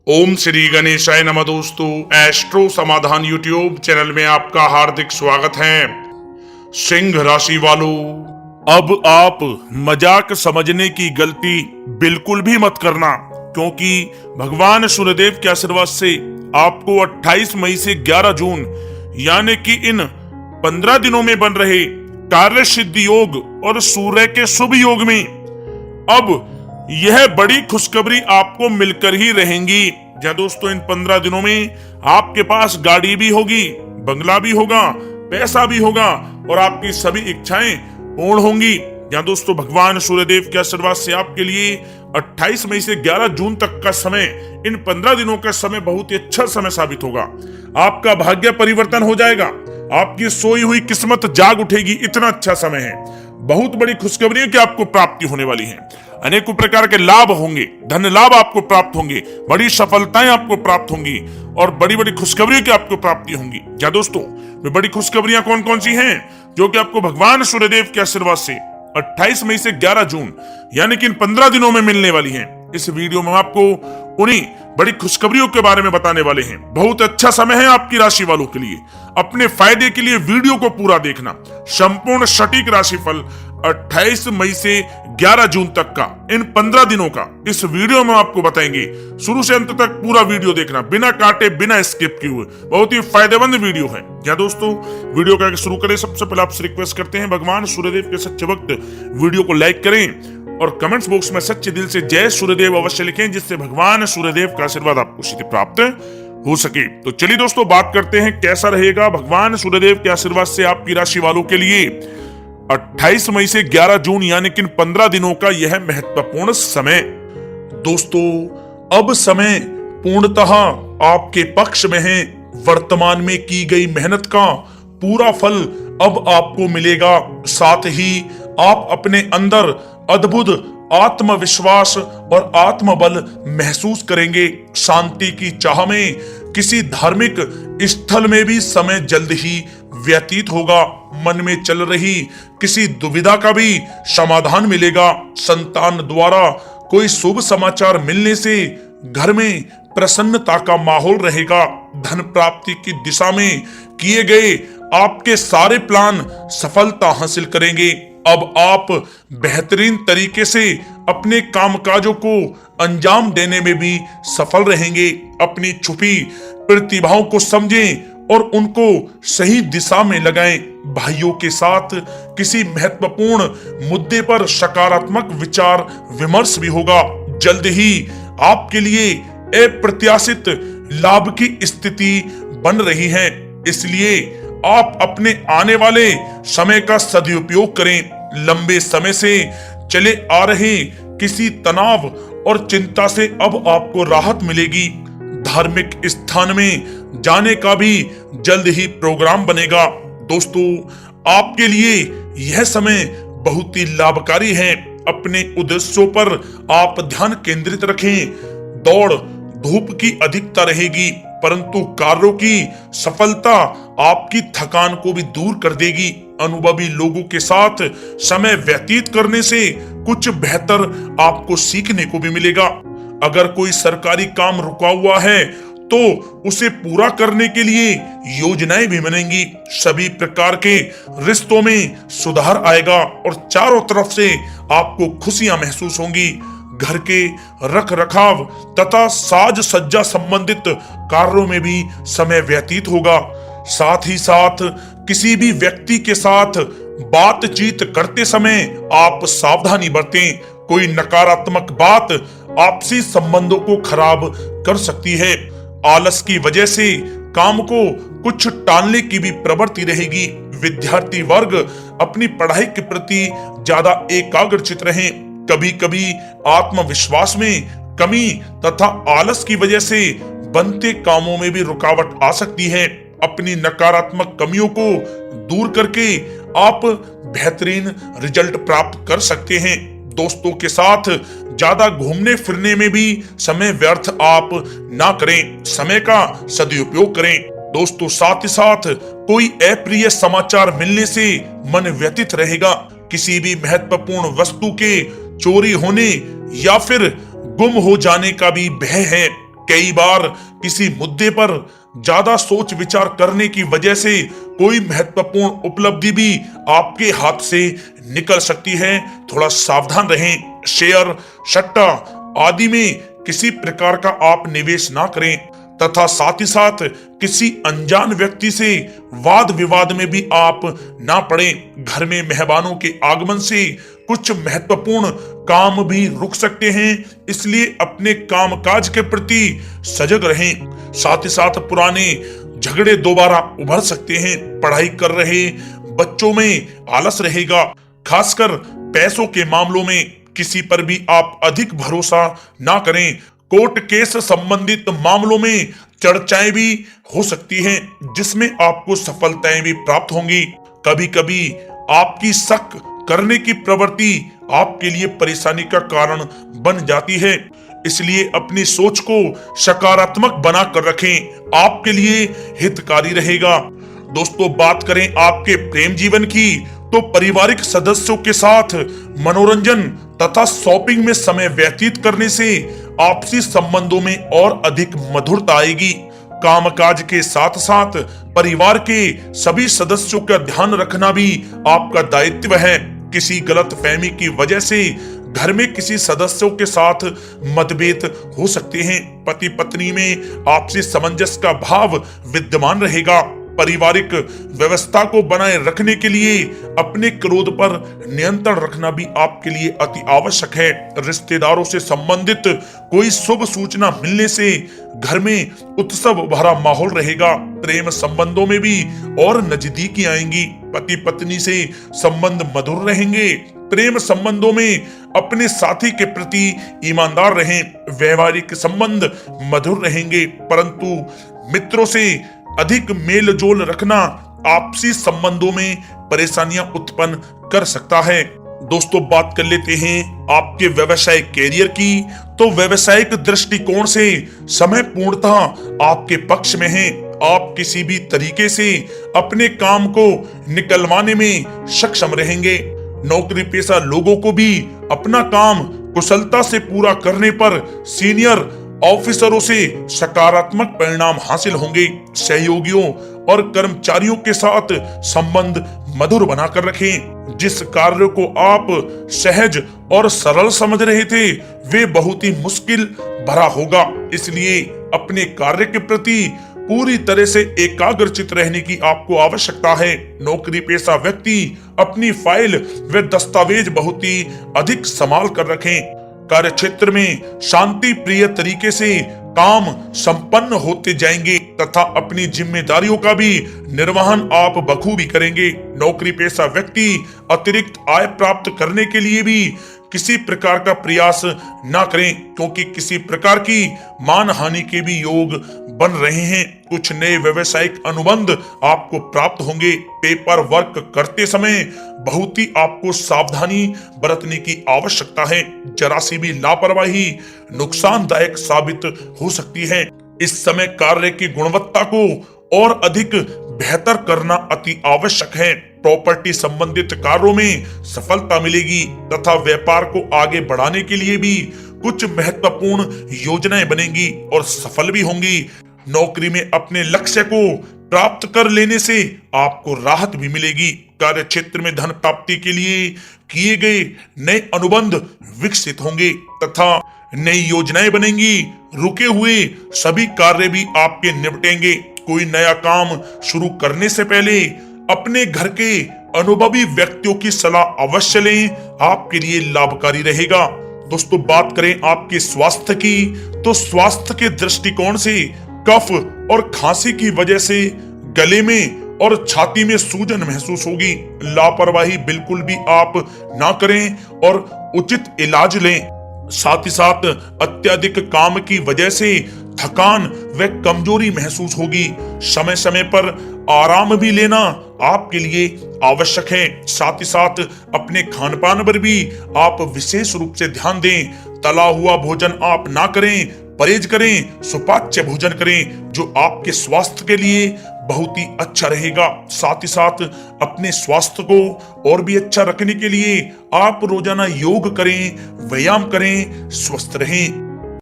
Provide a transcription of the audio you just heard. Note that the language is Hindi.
ओम श्री गणेशाय नमः। दोस्तों, एस्ट्रो समाधान यूट्यूब चैनल में आपका हार्दिक स्वागत है। सिंह राशि वालों, अब आप मजाक समझने की गलती बिल्कुल भी मत करना, क्योंकि भगवान सूर्यदेव के आशीर्वाद से आपको 28 मई से 11 जून यानी कि इन 15 दिनों में बन रहे कार्य सिद्धि योग और सूर्य के शुभ योग में अब यह बड़ी खुशखबरी आपको मिलकर ही रहेंगी। जी दोस्तों, इन 15 दिनों में आपके पास गाड़ी भी होगी, बंगला भी होगा, पैसा भी होगा और आपकी सभी इच्छाएं पूर्ण होंगी। जी दोस्तों, भगवान सूर्यदेव के आशीर्वाद से आपके लिए 28 मई से 11 जून तक का समय, इन 15 दिनों का समय बहुत ही अच्छा समय साबित होगा। आपका भाग्य परिवर्तन हो जाएगा, आपकी सोई हुई किस्मत जाग उठेगी। इतना अच्छा समय है, बहुत बड़ी खुशखबरी की आपको प्राप्ति होने वाली है। अनेकों प्रकार के लाभ होंगे, धन लाभ आपको प्राप्त होंगे, बड़ी सफलताएं आपको प्राप्त होंगी और बड़ी बड़ी खुशखबरियों की आपको प्राप्ति होंगी। क्या दोस्तों, वे बड़ी खुशखबरियां कौन कौन सी हैं जो कि आपको भगवान सूर्यदेव के आशीर्वाद से 28 मई से 11 जून यानी कि इन 15 दिनों में मिलने वाली हैं? इस वीडियो में आपको उन्हीं बड़ी खुशखबरियों के बारे में बताने वाले हैं। बहुत अच्छा समय है आपकी राशि वालों के लिए। अपने फायदे के लिए वीडियो को पूरा देखना। संपूर्ण सटीक राशिफल 28 मई से 11 जून तक का, इन 15 दिनों का इस वीडियो में आपको बताएंगे। शुरू से अंत तक पूरा वीडियो देखना, बिना काटे बिना स्किप किए हुए। बहुत ही फायदेमंद वीडियो है। क्या दोस्तों, वीडियो का शुरू करें सबसे पहले आपसे रिक्वेस्ट करते हैं, भगवान सूर्यदेव के सच्चे भक्त वीडियो को लाइक करें और कमेंट्स बॉक्स में सच्चे दिल से जय सूर्यदेव अवश्य लिखें, जिससे भगवान सूर्यदेव का आशीर्वाद आपको सीधे प्राप्त हो सके। तो चलिए दोस्तों, बात करते हैं कैसा रहेगा भगवान सूर्यदेव के आशीर्वाद से आपकी राशि वालों के लिए 28 मई से 11 जून यानी कि 15 दिनों का यह महत्वपूर्ण समय। दोस्तों, अब समय पूर्णतः आपके पक्ष में है। वर्तमान में की गई मेहनत का पूरा फल अब आपको मिलेगा। साथ ही आप अपने अंदर अद्भुत आत्मविश्वास और आत्मबल महसूस करेंगे। शांति की चाह में किसी धार्मिक स्थल में भी समय जल्द ही व्यतीत होगा। मन में चल रही किसी दुविधा का भी समाधान मिलेगा। संतान द्वारा कोई शुभ समाचार मिलने से घर में प्रसन्नता का माहौल रहेगा। धन प्राप्ति की दिशा में किए गए आपके सारे प्लान सफलता हासिल करेंगे। अब आप बेहतरीन तरीके से अपने कामकाजों को अंजाम देने में भी सफल रहेंगे। अपनी छुपी प्रतिभाओं को समझें और उनको सही दिशा में लगाएं। भाइयों के साथ किसी महत्वपूर्ण मुद्दे पर सकारात्मक विचार विमर्श भी होगा। जल्द ही आपके लिए अप्रत्याशित लाभ की स्थिति बन रही है, इसलिए आप अपने आने वाले समय का सदुपयोग करें। लंबे समय से चले आ रहे किसी तनाव और चिंता से अब आपको राहत मिलेगी। धार्मिक स्थान में जाने का भी जल्द ही प्रोग्राम बनेगा। दोस्तों, आपके लिए यह समय बहुत ही लाभकारी है। अपने उद्देश्यों पर आप ध्यान केंद्रित रखें। दौड़ धूप की अधिकता रहेगी, परंतु कार्यों की सफलता आपकी थकान को भी दूर कर देगी। अनुभवी लोगों के साथ समय व्यतीत करने से कुछ बेहतर आपको सीखने को भी मिलेगा। अगर कोई सरकारी काम रुका हुआ है तो उसे पूरा करने के लिए योजनाएं भी बनेंगी। सभी प्रकार के रिश्तों में सुधार आएगा और चारों तरफ से आपको खुशियां महसूस होंगी। घर के रख रखाव तथा साज सज्जा संबंधित कार्यों में भी समय व्यतीत होगा। साथ ही साथ किसी भी व्यक्ति के साथ बातचीत करते समय आप सावधानी बरतें। कोई नकारात्मक बात आपसी संबंधों को खराब कर सकती है। आलस की वजह से काम को कुछ टालने की भी प्रवृत्ति रहेगी। विद्यार्थी वर्ग अपनी पढ़ाई के प्रति ज्यादा एकाग्रचित रहें। कभी कभी आत्मविश्वास में कमी तथा आलस की वजह से बनते कामों में भी रुकावट आ सकती है। अपनी नकारात्मक कमियों को दूर करके आप बेहतरीन रिजल्ट प्राप्त कर सकते हैं। दोस्तों के साथ ज्यादा घूमने फिरने में भी समय व्यर्थ आप ना करें, समय का सदुपयोग करें। दोस्तों, साथ ही साथ कोई अप्रिय समाचार मिलने से मन व्यतीत रहेगा। किसी भी महत्वपूर्ण वस्तु के चोरी होने या फिर गुम हो जाने का भी भय है। कई बार किसी मुद्दे पर ज्यादा सोच विचार करने की वजह से कोई महत्वपूर्ण उपलब्धि भी आपके हाथ से निकल सकती है। थोड़ा सावधान रहें। शेयर, सट्टा आदि में किसी प्रकार का आप निवेश ना करें तथा साथ ही साथ किसी अनजान व्यक्ति से वाद विवाद में भी आप ना पड़ें। घर में मेहमानों के आगमन से कुछ महत्वपूर्ण काम भी रुक सकते हैं, इसलिए अपने कामकाज के प्रति सजग रहें। साथ ही साथ पुराने झगड़े दोबारा उभर सकते हैं। पढ़ाई कर रहे बच्चों में आलस रहेगा। खासकर पैसों के मामलों में किसी पर भी आप अधिक भरोसा ना करें। कोर्ट केस संबंधित मामलों में चर्चाएं भी हो सकती हैं, जिसमें आपको सफलताएं भी प्राप्त होंगी। कभी कभी आपकी शक करने की प्रवृत्ति आपके लिए परेशानी का कारण बन जाती है, इसलिए अपनी सोच को सकारात्मक बनाकर रखें, आपके लिए हितकारी रहेगा। दोस्तों, बात करें आपके प्रेम जीवन की तो पारिवारिक सदस्यों के साथ मनोरंजन तथा शॉपिंग में समय व्यतीत करने से आपसी संबंधों में और अधिक मधुरता आएगी। कामकाज के साथ साथ परिवार के सभी सदस्यों का ध्यान रखना भी आपका दायित्व है। किसी गलतफहमी की वजह से घर में किसी सदस्यों के साथ मतभेद हो सकते हैं। पति पत्नी में आपसी सामंजस्य का भाव विद्यमान रहेगा। पारिवारिक व्यवस्था को बनाए रखने के लिए अपने क्रोध पर नियंत्रण रखना भी आपके लिए अति आवश्यक है। रिश्तेदारों से संबंधित कोई शुभ सूचना मिलने से घर में उत्सव भरा माहौल रहेगा। प्रेम संबंधों में भी और नजदीकी आएंगी। पति पत्नी से संबंध मधुर रहेंगे। प्रेम संबंधों में अपने साथी के प्रति ईमानदार रहें। व्यवहारिक संबंध मधुर रहेंगे, परंतु मित्रों से अधिक मेल जोल रखना आपसी संबंधों में परेशानियां उत्पन्न कर सकता है। दोस्तों, बात कर लेते हैं आपके व्यवसायिक कैरियर की। तो व्यवसायिक दृष्टिकोण से समय पूर्णतः आपके पक्ष में है। आप किसी भी तरीके से अपने काम को निकलवाने में सक्षम रहेंगे। नौकरी पेशा लोगों को भी अपना काम कुशलता से पूरा करने पर सीनियर ऑफिसरों से सकारात्मक परिणाम हासिल होंगे। सहयोगियों और कर्मचारियों के साथ संबंध मधुर बनाकर रखें। जिस कार्य को आप सहज और सरल समझ रहे थे वे बहुत ही मुश्किल भरा होगा, इसलिए अपने कार्य के प्रति पूरी तरह से एकाग्रचित रहने की आपको आवश्यकता है। नौकरी पेशा व्यक्ति अपनी फाइल व दस्तावेज बहुत ही अधिक संभाल कर रखें। कार्य क्षेत्र में शांति प्रिय तरीके से काम संपन्न होते जाएंगे तथा अपनी जिम्मेदारियों का भी निर्वहन आप बखूबी करेंगे। नौकरी पेशा व्यक्ति अतिरिक्त आय प्राप्त करने के लिए भी किसी प्रकार का प्रयास ना करें, क्योंकि किसी प्रकार की मान हानि के भी योग बन रहे हैं। कुछ नए व्यवसायिक अनुबंध आपको प्राप्त होंगे। पेपर वर्क करते समय बहुत ही आपको सावधानी बरतने की आवश्यकता है। जरा सी भी लापरवाही नुकसानदायक साबित हो सकती है। इस समय कार्य की गुणवत्ता को और अधिक बेहतर करना अति आवश्यक है। प्रॉपर्टी संबंधित कार्यों में सफलता मिलेगी तथा व्यापार को आगे बढ़ाने के लिए भी कुछ महत्वपूर्ण योजनाएं बनेंगी और सफल भी होंगी। नौकरी में अपने लक्ष्य को प्राप्त कर लेने से आपको राहत भी मिलेगी। कार्य क्षेत्र में धन प्राप्ति के लिए किए गए नए अनुबंध विकसित होंगे तथा नई योजनाएं बनेंगी। रुके हुए सभी कार्य भी आपके निपटेंगे। कोई नया काम शुरू करने से पहले अपने घर के अनुभवी व्यक्तियों की सलाह अवश्य लें, आपके लिए लाभकारी रहेगा। दोस्तों, बात करें आपके स्वास्थ्य की तो स्वास्थ्य के दृष्टिकोण से कफ और खांसी की वजह से गले में और छाती में सूजन महसूस होगी। लापरवाही बिल्कुल भी आप ना करें और उचित इलाज लें। साथ ही साथ अत्यधिक काम की वजह से थकान व कमजोरी महसूस होगी। समय समय पर आराम भी लेना आपके लिए आवश्यक है। साथ ही साथ अपने खान पान पर भी आप विशेष रूप से ध्यान दें। तला हुआ भोजन आप ना करें, परहेज करें, सुपाच्य भोजन करें जो आपके स्वास्थ्य के लिए बहुत ही अच्छा रहेगा। साथ ही साथ अपने स्वास्थ्य को और भी अच्छा रखने के लिए आप रोजाना योग करें, व्यायाम करें, स्वस्थ रहें।